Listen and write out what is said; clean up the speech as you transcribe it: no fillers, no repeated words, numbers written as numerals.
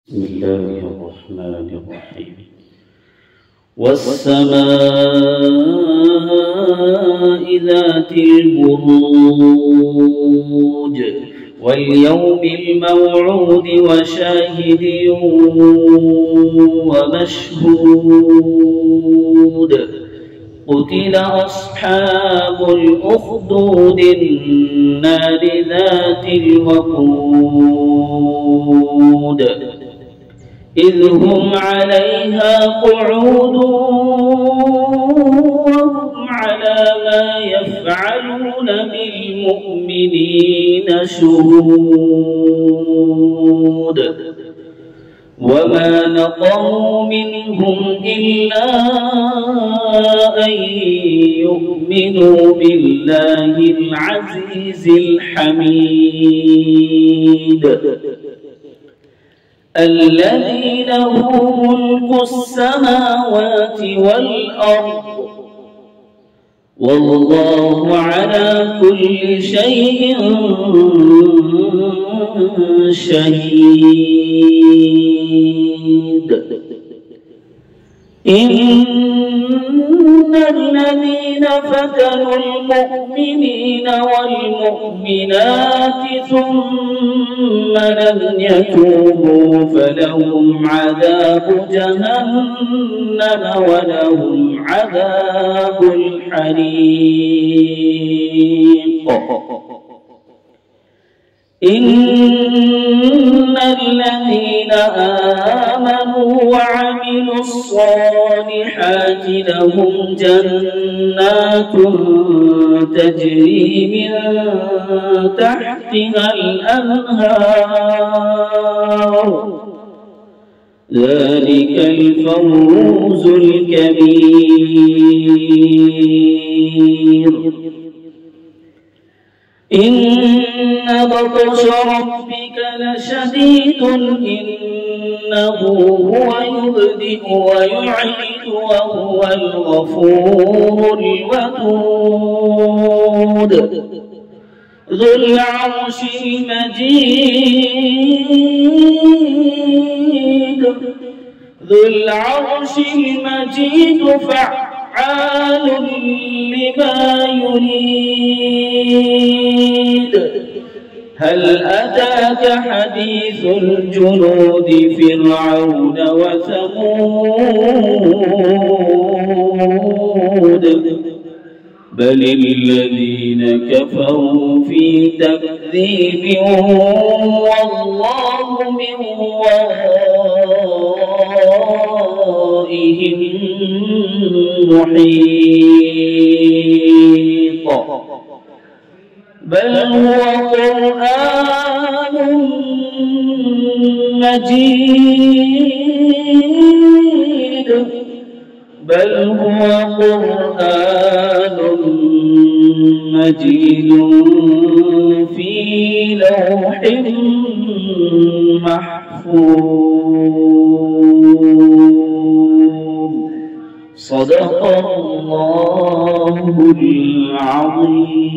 بسم الله الرحمن الرحيم. والسماء ذات البروج واليوم الموعود وشاهد ومشهود. قتل أصحاب الأخدود النار ذات الوقود إذ هم عليها قعود وهم على ما يفعلون بالمؤمنين شهود. وما نقموا منهم إلا أن يؤمنوا بالله العزيز الحميد الذي له ملك السماوات والأرض والله على كل شيء شهيد. إن الذين فتنوا المؤمنين والمؤمنات ثم لم يتوبوا فلهم عذاب جهنم ولهم عذاب الحريق. إن الذين آمنوا وعملوا الصالحات لهم جنات تجري من تحتها الأنهار ذلك الفوز الكبير. إن بطش ربك لشديد إنه هو يبدئ ويعيد وهو الغفور الودود ذو العرش المجيد فعال لما يريد. هل أتاك حديث الجنود فرعون وثمود بل الذين كفروا في تكذيب والله من ورائهم محيط. بل هو قرآن مجيد في لوح محفوظ. صدق الله العظيم.